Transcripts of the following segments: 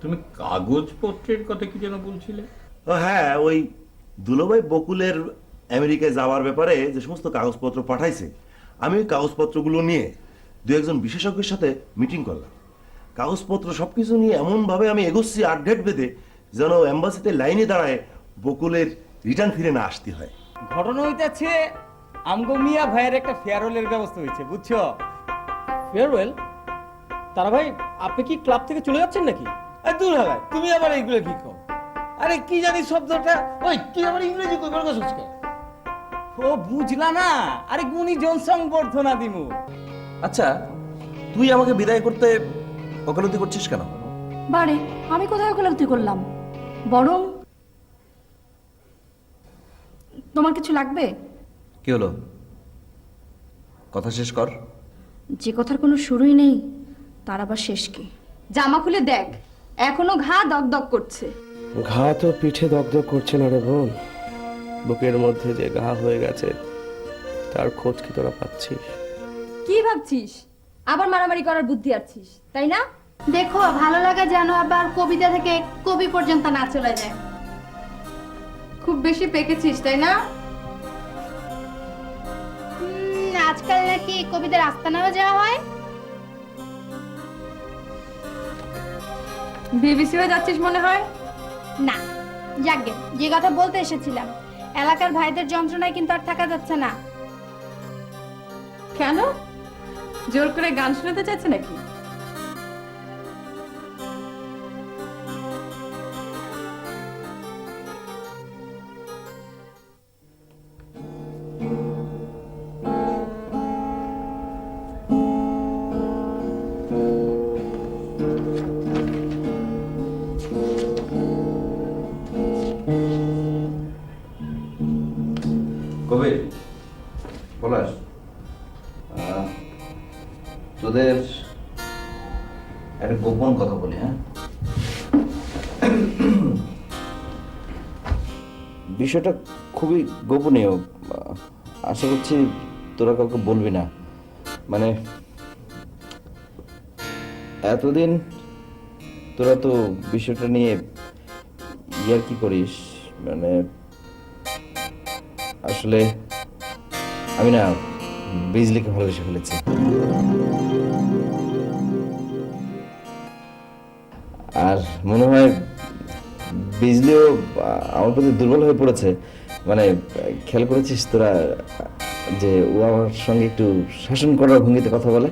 তুমি কাগজপত্রের কথা কি যেন বলছিলে? হ্যাঁ, ওই দুলোভাই বকুলের আমেরিকায় যাওয়ার ব্যাপারে যে সমস্ত কাগজপত্র পাঠাইছে, আমি ওই কাগজপত্রগুলো নিয়ে দু একজন বিশেষজ্ঞের সাথে মিটিং করলাম। কাগজপত্র সবকিছু নিয়ে এমনভাবে আমি এগোচ্ছি আপডেট বেঁধে যেন এম্বাসিতে লাইনে দাঁড়ায় বকুলের রিটার্ন ফিরে না আসতে হয়। ঘটনা হইতেছে আমগো মিয়া ভাইয়ের একটা ফেয়ারওয়েলের ব্যবস্থা হয়েছে, বুঝছো? ফেয়ারওয়েল? তারা ভাই, আপনি কি ক্লাব থেকে চলে যাচ্ছেন নাকি? দূর হবে, তুমি আবার এইগুলো কি কও? আরে কি জানি শব্দটা, ওই তুই আবার ইংরেজি কই বলছিস কে? ও বুঝলা না, আরে গুণীজন সংবর্ধনা দিমু। আচ্ছা, তুই আমাকে বিদায় করতে ওকালতি করছিস কেন? বারে আমি কোথায় ওকালতি করলাম? বরং তোমার কিছু লাগবে? কি হলো, কথা শেষ কর। যে কথার কোনো শুরুই নেই তার আবার শেষ কি? জামা খুলে দেখ, এখনো ঘা দগদগ করছে। ঘা তো পিঠে দগদগ করছে না রে বোন, বুকের মধ্যে যে ঘা হয়ে গেছে তার খোঁজ কি তোরা পাচ্ছিস? কি ভাবছিস? আবার মারামারি করার বুদ্ধি আছিস, তাই না? দেখো, ভালো লাগা যেন আবার কবিতা থেকে কবি পর্যন্ত না চলে যায়। খুব বেশি পেকেছিস, তাই না? আজকাল নাকি কবিদের আস্তানাও যাওয়া হয়। বিবিসি হয়ে যাচ্ছিস মনে হয়। না, যাকগে, যে কথা বলতে এসেছিলাম, এলাকার ভাইদের যন্ত্রণায় কিন্তু আর থাকা যাচ্ছে না। কেন? জোর করে গান শোনাতে চাইছে নাকি? কবির, পলাশ, তোদের একটা গোপন কথা বলি। হ্যাঁ, বিষয়টা খুবই গোপনীয়, আশা করছি তোরা কাউকে বলবি না। মানে এতদিন তোরা তো বিষয়টা নিয়ে ইয়ার কি করিস, মানে আসলে আমি না বিজলিকে ভালোবেসে ফেলেছি। আর মনে হয় বিজলিও আমার প্রতি দুর্বল হয়ে পড়েছে। মানে খেয়াল করেছিস তোরা যে ও আমার সঙ্গে একটু শাসন করার ভঙ্গিতে কথা বলে,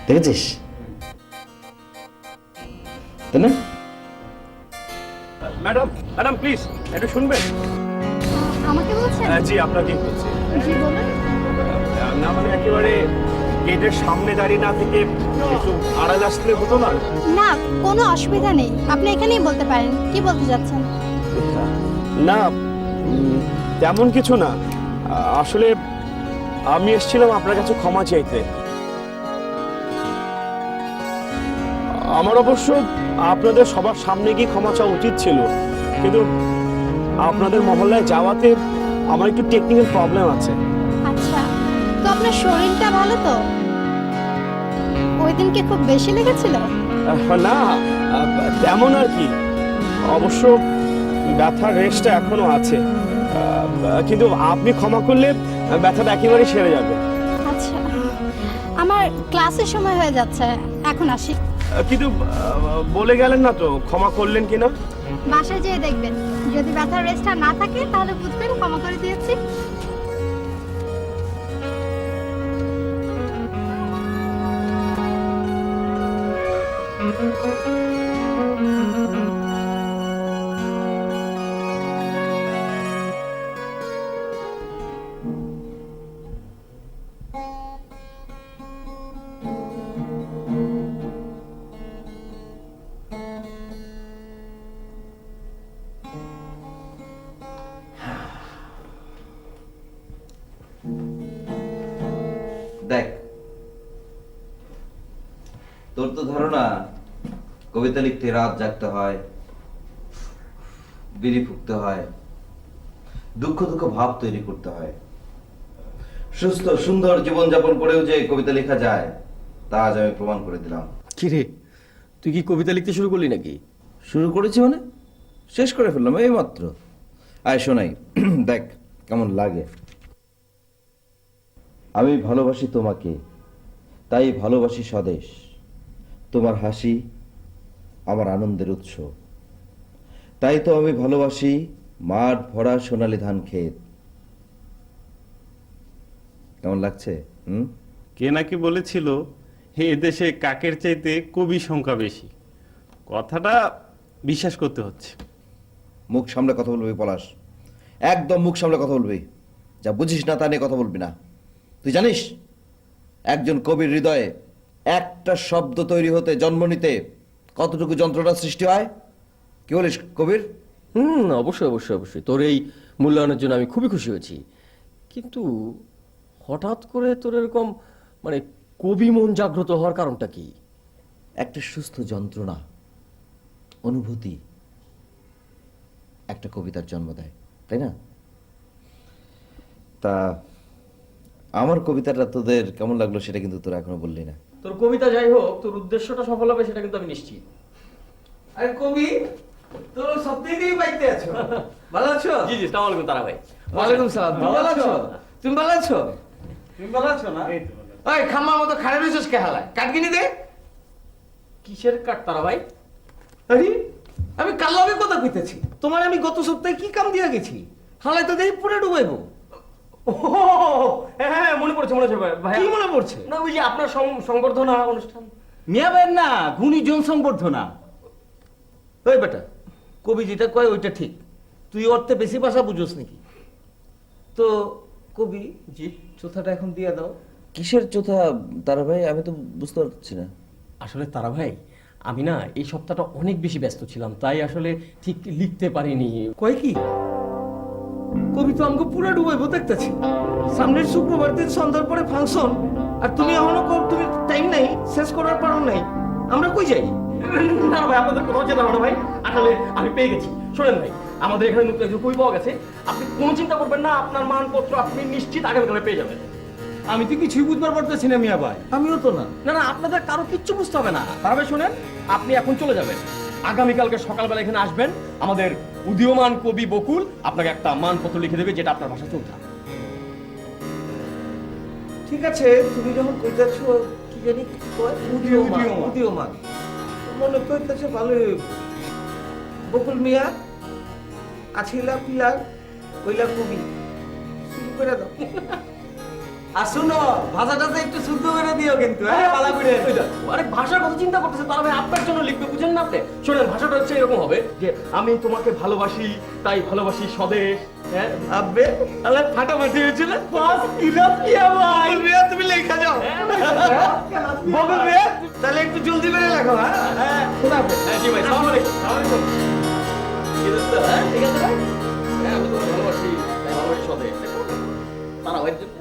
দেখেছিস তাই না? ম্যাডাম, ম্যাডাম প্লিজ একটু শুনবেন। আমাকে বলছেন? জি, আপনাকে বলছি। জি বলুন। না মানে একেবারে গেটের সামনে দাঁড়িয়ে না থেকে একটু আড়াল আসলে হতো না? না, কোনো অসুবিধা নেই, আপনি এখানেই বলতে পারেন। কি বলতে যাচ্ছেন? না, তেমন কিছু না। আসলে আমি এসেছিলাম আপনার কাছে ক্ষমা চাইতে। আমার অবশ্য আপনাদের সবার সামনে গিয়ে ক্ষমা চাওয়া উচিত ছিল, কিন্তু আপনাদের মহল্লায় যাওয়াতে আমার একটু টেকনিক্যাল প্রবলেম আছে। আচ্ছা, তো আপনার শরীরটা ভালো তো? ওই দিনকে খুব বেশি লেগেছিল? না, তেমন আর কি। অবশ্য ব্যথার রেস্টটা এখনো আছে, কিন্তু আপনি ক্ষমা করলে ব্যথাটা একেবারেই সেরে যাবে। আচ্ছা, আমার ক্লাসের সময় হয়ে যাচ্ছে, এখন আসি। কিন্তু বলে গেলেন না তো ক্ষমা করলেন কিনা? বাসায় যেয়ে দেখবেন, যদি ব্যথার রেস্টটা না থাকে তাহলে বুঝবেন ক্ষমা করে দিয়েছি। দেখ, তোর তো ধারণা কবিতা লিখতে রাত জাগতে হয়, বিড়ি ফুঁকতে হয়, দুঃখ দুঃখ ভাব তৈরি করতে হয়। সুস্থ সুন্দর জীবনযাপন করেও যে কবিতা লেখা যায় তা আজ আমি প্রমাণ করে দিলাম। কি রে, তুই কি কবিতা লিখতে শুরু করলি নাকি? শুরু করেছি মানে শেষ করে ফেললাম এই মাত্র। আয় শোনাই, দেখ কেমন লাগে। আমি ভালোবাসি তোমাকে, তাই ভালোবাসি স্বদেশ। তোমার হাসি আমার আনন্দের উৎস, তাই তো আমি ভালোবাসি মাঠ ভরা সোনালী ধান ক্ষেত। কেমন লাগছে? কে নাকি বলেছিল এ দেশে কাকের চাইতে কবি সংখ্যা বেশি। কথাটা বিশ্বাস করতে হচ্ছে। মুখ সামলে কথা বলবি পলাশ, একদম মুখ সামলে কথা বলবি। যা বুঝিস না তা নিয়ে কথা বলবি না। তুই জানিস একজন কবির হৃদয়ে একটা শব্দ তৈরি হতে, জন্ম নিতে কতটুকু যন্ত্রণার সৃষ্টি হয়? কি বলিস কবির? অবশ্যই অবশ্যই অবশ্যই, তোর এই মূল্যায়নের জন্য আমি খুবই খুশি হয়েছি। কিন্তু হঠাৎ করে তোর এরকম মানে কবি মন জাগ্রত হওয়ার কারণটা কি? একটা সুস্থ যন্ত্রণা, অনুভূতি একটা কবিতার জন্ম দেয়, তাই না? তা আমার কবিতাটা তোদের কেমন লাগলো সেটা কিন্তু তোরা এখনো বললি না। তোর কবিতা যাই হোক, তোর উদ্দেশ্যটা সফল হবে সেটা কিন্তু আমি নিশ্চিত। আরে কবি, তোর সত্যিই পাইতে আছো? ভালো আছো? জি জি, আসসালামু আলাইকুম তারা ভাই। ওয়ালাইকুম সালাম। তুমি ভালো আছো? তুমি ভালো আছো? তুমি ভালো আছো না? ওই খাম্মার মতো খাড়ে রইছিস কে হালায়? কাটকিনি দে। কিসের কাট তারা ভাই? আরে আমি কাল লগে কথা কইতেছি। তোমার আমি গত সপ্তাহে কি কাম দিয়া গেছি? হালায় তো দেখি পুরো ডুবাইবো। ও হ্যাঁ, মনে পড়ছে মনে পড়ছে ভাই। কি মনে পড়ছে? না ওই যে আপনার সংবর্ধনা অনুষ্ঠান। মিয়া ভাইয়ের না, গুণীজন সংবর্ধনা। ওই বেটা, কবি যেটা কয় ওইটা ঠিক। তুই অর্থে বেশি ভাষা বুঝোস নাকি? তো কবি জি, চোথাটা এখন দিয়ে দাও। কিসের চোথা তারা ভাই? আমি তো বুঝতে পারছি না। আসলে তারা ভাই, আমি না এই সপ্তাহটা অনেক বেশি ব্যস্ত ছিলাম, তাই আসলে ঠিক লিখতে পারিনি। কয় কি? কবি তো আমাকে পুরো ডুবাইবো দেখতেছি। সামনের শুক্রবার দিন সন্ধ্যার পরে ফাংশন, আর তুমি এখনো তুমি টাইম নাই, শেষ করার পারো নাই। আমরা কই যাই? না ভাই, আপনাদের কোথাও যেতে হবে না ভাই। আসলে আমি পেয়ে গেছি। শোনেন ভাই, আমাদের এখানে নতুন একজন কবি পাওয়া গেছে। আপনি কোনো চিন্তা করবেন না, আপনার মানপত্র আপনি নিশ্চিত আগামীকালে পেয়ে যাবেন। আমি তো কিছুই বুঝবার পারতেছি না মিয়া ভাই। আমিও তো না। না না, আপনাদের কারো কিচ্ছু বুঝতে হবে না। তারা ভাই শোনেন, আপনি এখন চলে যাবেন। আগামীকালকে সকালবেলা এখানে আসবেন। আমাদের উদীয়মান কবি বকুল আপনাকে একটা মানপত্র লিখে দেবে, যেটা আপনার ভাষা চলতে। ঠিক আছে, তুমি যখন কইতাছো কি জানি কয় উদীয়মান, মনে কইতাছো ভালোই হইব। বকুল মিয়া আছিলা পিলা কইলা কবি, শুরু করে দাও। আর শুনো, ভাষাটা একটু শুদ্ধ করে দিও কিন্তু, হ্যাঁ? পালা করে। আরে ভাষার কথা চিন্তা করতেছে তারা ভাই, আপনার জন্য লিখবে, বুঝেন না আপনি? শোনেন, ভাষাটা হচ্ছে এরকম হবে যে আমি তোমাকে ভালোবাসি, তাই ভালোবাসি স্বদেশ। হ্যাঁ আব্বে, তাহলে ফাটাফাটি হয়েছিল। বাস ইনাফ কিয়া ভাই। মিয়া তুমি লেখা যাও। বকুল মিয়া, তাহলে একটু জলদি করে লেখো। হ্যাঁ হ্যাঁ, জি ভাই, সালাম আলাইকুম। ঠিক আছে হ্যাঁ, ঠিক আছে ভাই। হ্যাঁ, আমি তোমাকে ভালোবাসি, তাই ভালোবাসি স্বদেশ। তারা ভাইয়ের জন্য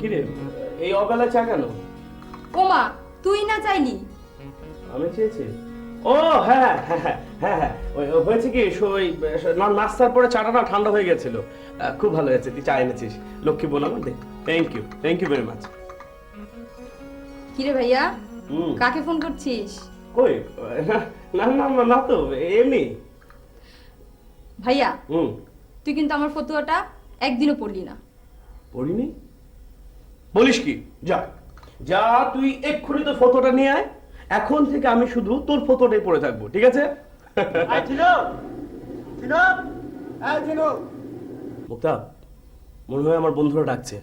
কিরে, এই অবেলা চা কেন? ওমা, তুই না চাইলি? আমি চেয়েছি। ও হ্যাঁ হ্যাঁ হ্যাঁ হ্যাঁ হ্যাঁ, হয়েছে কি, ওই নাস্তার পরে চাটা না ঠান্ডা হয়ে গেছিল। খুব ভালো হয়েছে, তুই চা এনেছিস। লক্ষ্মী বোন আমার, দে। Thank you very much. কিরে ভাইয়া, কাকে ফোন করছিস? কই, না না না না তো, এমনি। ভাইয়া, তুই কিন্তু আমার ফতুয়াটা একদিনও পড়লি না। পড়িনি? বলিস কি? যা যা, তুই এক্ষুনি তোর ফটোটা নিয়ে আয়। এখন থেকে আমি শুধু তোর ফটোটাই পড়ে থাকবো, ঠিক আছে? মুক্তা, মনে হয় আমার বন্ধুরা ডাকছে,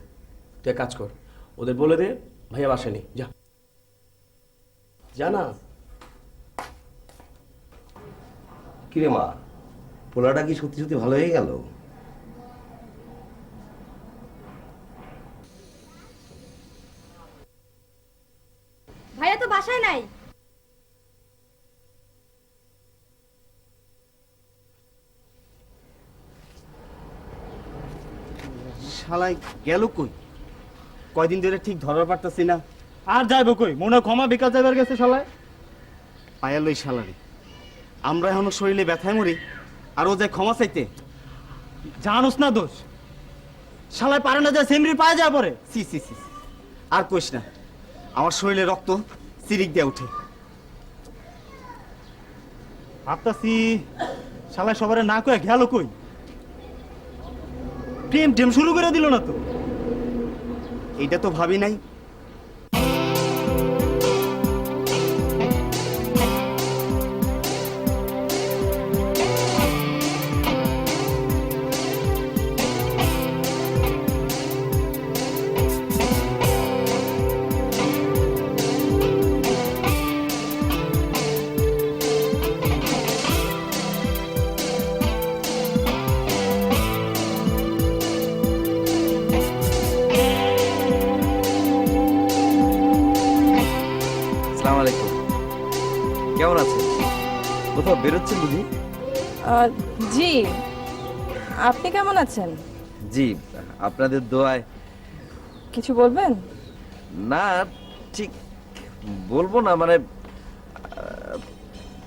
তুই এক কাজ কর, ওদের বলে দে ভাইয়া বাসেনি, যা যা না। কিরে মা, পোলাটা কি সত্যি সত্যি ভালো হয়ে গেল? ভাইয়া তো বাসায় নাই। শালাই গেল কই? কয়দিন ধরে ঠিক ধরার পারতাছি না। আর যাইব কই? মনে হয় ক্ষমা বিকাশ যাইবার গেছে শালায়। পায়াল ওই শালারে, আমরা এখনো শরীরে ব্যথায় মরি, আর ও যায় ক্ষমা চাইতে। জানোস না দোষ, শালায় পারে না যায় সেমরির পায়ে যায় পরে। সি সি সি, আর কইস না, আমার শরীরে রক্ত চিরিক দিয়ে উঠে। ভাবতাছি শালায় সবারে না কয়ে গেল কই? প্রেম টেম শুরু করে দিল না তো? এইটা তো ভাবি নাই। আসসালামু আলাইকুম, কেমন আছেন? কোথাও বেরোচ্ছেন বুঝি? জি, আপনি কেমন আছেন? জি, আপনাদের দোয়ায়। কিছু বলবেন? না, ঠিক বলবো না, মানে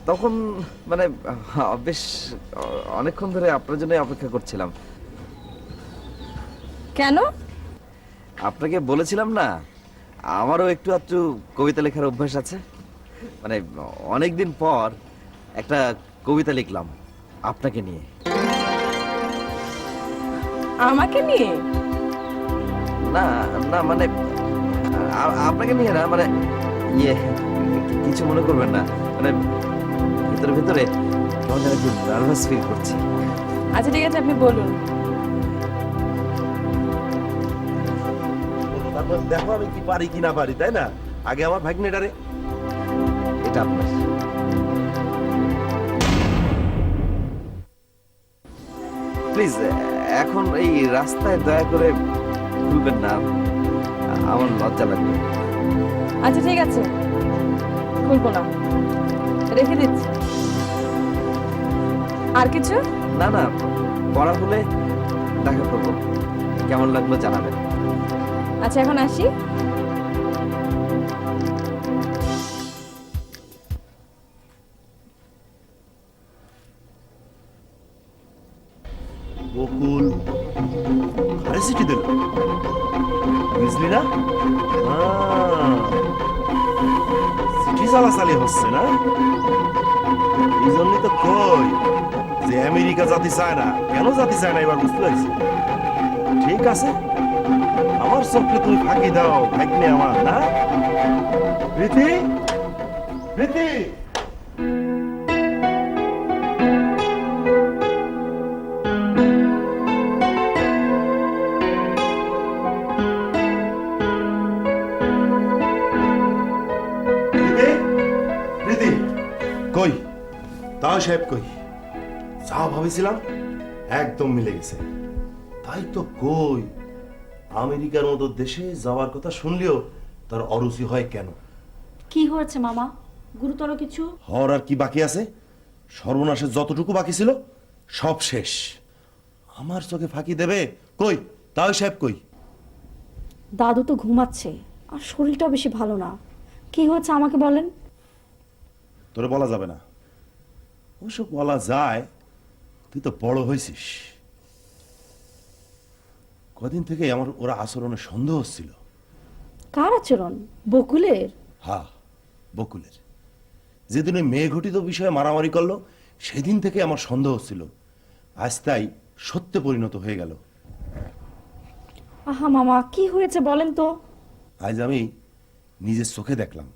তখন মানে বেশ অনেকক্ষণ ধরে আপনার জন্য অপেক্ষা করছিলাম। কেন? আপনাকে বলেছিলাম না, আমারও একটু আধটু কবিতা লেখার অভ্যাস আছে। মানে অনেকদিন পর একটা কবিতা লিখলাম আপনাকে নিয়ে। আমাকে নিয়ে? না না, মানে আপনাকে নিয়ে না, মানে ইয়ে, কিছু মনে করবেন না, মানে ভিতরে ভিতরে কেমন যেন একটু নার্ভাস ফিল করছি। আচ্ছা ঠিক আছে, আপনি বলুন। তারপর দেখো আমি কি পারি কি না পারি, তাই না? আগে আমার ভাগ্নেটারে। এটা আপনার। প্লিজ এখন এই রাস্তায় দয়া করে খুলবেন না, আমার লজ্জা লাগবে। আচ্ছা ঠিক আছে, খুলবো না, রেখে দিচ্ছি। আর কিছু? না না, পড়া হলে দেখা করবো, কেমন লাগলো জানাবেন। আচ্ছা এখন আসি। বকুল আরে চিঠি দিল, বুঝলি না? চিঠি চালাচালি হচ্ছে না, এই জন্যই তো কই যে আমেরিকা জাতি চায় না। কেন জাতি চায় না এবার বুঝতে পারছি। ঠিক আছে, আমার চোখে তুমি ফাঁকি দাও, ভাগ্নে আমার না। প্রীতি, প্রীতি, কই তাও সাহেব কই? যা ভাবেছিলাম একদম মিলে গেছে। তাই তো কই, আমেরিকার মতো দেশে যাওয়ার কথা শুনলেও তার অরুচি হয় কেন? কি হয়েছে মামা? গুরুতর কিছু? হওয়ার আর কি বাকি আছে? সর্বনাশের যতটুকু বাকি ছিল সব শেষ। আমার চোখে ফাঁকি দেবে? কই তাও সাহেব কই? দাদু তো ঘুমাচ্ছে, আর শরীরটাও বেশি ভালো না। কি হয়েছে আমাকে বলেন। তোরে বলা যাবে না, ওসব বলা যায়, তুই তো বড় হয়েছিস। কদিন থেকে আমার ওরা আচরণে সন্দেহ হচ্ছিল। কার আচরণ? বকুলের? হ্যাঁ, বকুলের। যেদিন ওই মেয়ে ঘটিত বিষয়ে মারামারি করলো সেদিন থেকে আমার সন্দেহ হচ্ছিল, আজ তাই সত্যে পরিণত হয়ে গেল। আহা মামা, কি হয়েছে বলেন তো। আজ আমি নিজের চোখে দেখলাম,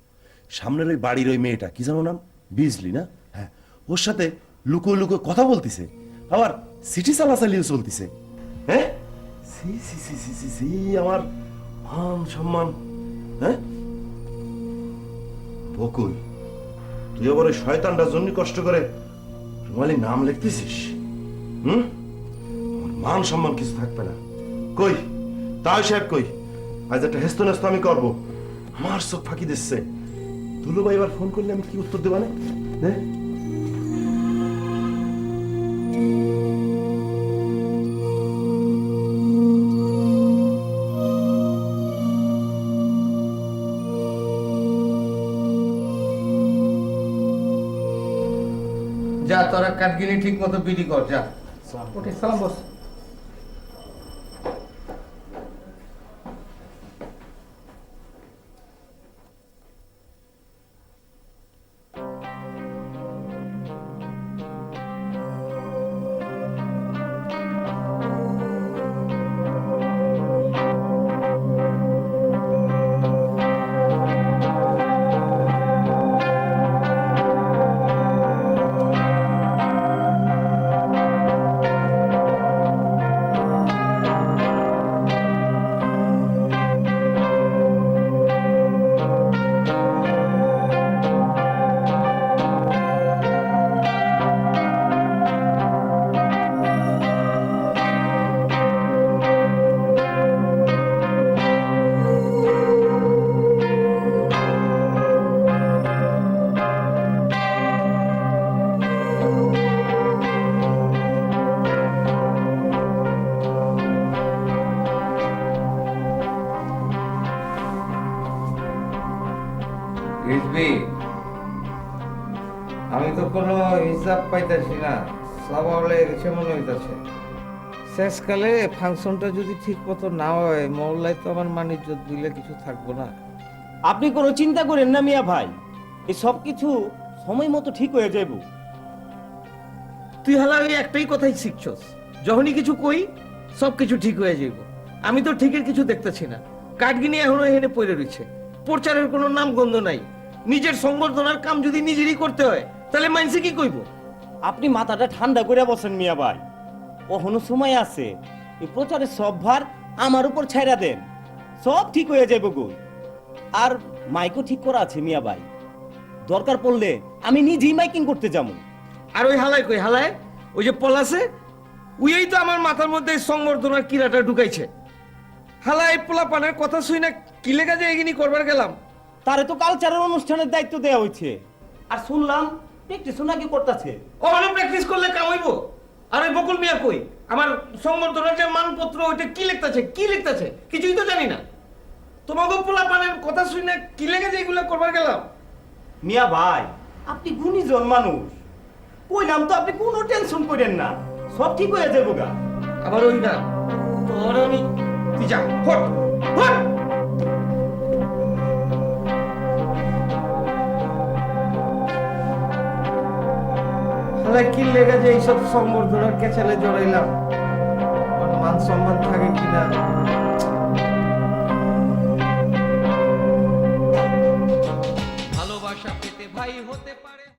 সামনের ওই বাড়ির ওই মেয়েটা, কি জানো নাম, বিজলি না? হ্যাঁ, ওর সাথে লুকো লুকো কথা বলতিছে, আবার সিটি চালাচালিও চলতিছে। হ্যাঁ সি সি সি সি সি সি আমার মান সম্মান, হ্যাঁ বকুল তুই আবার ওই শয়তানটার জন্য কষ্ট করে রুমালি নাম লিখতেছিস? হুম, আমার মান সম্মান কিছু থাকবে না। কই তাই সাহেব কই? আজ একটা হেস্ত নেস্ত আমি করবো, আমার চোখ ফাঁকি দিচ্ছে। দুলু ভাই এবার ফোন করলে আমি কি উত্তর দেবা না? হ্যাঁ যা তোরা কাঠগিনি ঠিক মতো বিড়ি কর, যা। ওকে, সালাম বস। রিজভি, আমি তো কোনো হিসাব পাইতেছি না, সব হলে গেছে মনে হইতেছে। শেষকালে ফাংশনটা যদি ঠিক মতো না হয়, মহল্লায় তো আমার মান ইজ্জত দিলে কিছু থাকবো না। আপনি কোনো চিন্তা করেন না মিয়া ভাই, এই সব কিছু সময় মতো ঠিক হয়ে যাইব। তুই হালা ওই একটাই কথাই শিখছস, যখনই কিছু কই সব কিছু ঠিক হয়ে যাইব। আমি তো ঠিকের কিছু দেখতেছি না, কাঠগিনি এখনো এখানে পড়ে রয়েছে, প্রচারের কোনো নাম গন্ধ নাই। নিজের সংবর্ধনার কাম যদি নিজেরই করতে হয়, তাহলে মাইনসে কি কইব? আপনি মাথাটা ঠান্ডা করে বসেন মিয়া ভাই, কখনো সময় আছে, এই প্রচারের সব ভার আমার উপর ছাইরা দেন, সব ঠিক হয়ে যাবে গো। আর মাইকও ঠিক করা আছে মিয়া ভাই, দরকার পড়লে আমি নিজেই মাইকিং করতে যাবো। আর ওই হালায় কই? হালায় ওই যে পলাশে, উইই তো আমার মাথার মধ্যে এই সংবর্ধনার কিরাটা ঢুকাইছে। হালায় পোলা পানের কথা শুই না কি লেখা যায় এগিনি করবার গেলাম। তারে তো কালচারাল অনুষ্ঠানের দায়িত্ব দেওয়া হয়েছে, আর শুনলাম প্র্যাকটিসও নাকি করতেছে। ওখানে প্র্যাকটিস করলে কামাইব। আর ওই বকুল মিয়া কই? আমার সংবর্ধনার যে মানপত্র ওইটা কি লিখতেছে, কি লিখতেছে কিছুই তো জানি না। তোমাকে পোলা পানের কথা শুই না কি লেখা যায় এগুলো করবার গেলাম। মিয়া ভাই, আপনি গুণীজন মানুষ, কইলাম তো আপনি কোনো টেনশন করেন না, সব ঠিক হয়ে যাবো গা। আবার ওই না তোর আমি, তুই যা হট হট। কি লেগে যে এইসব সংবর্ধনার কেচালে জড়াইলাম, মান সম্মান থাকে কিনা। ভালোবাসা পেতে ভাই হতে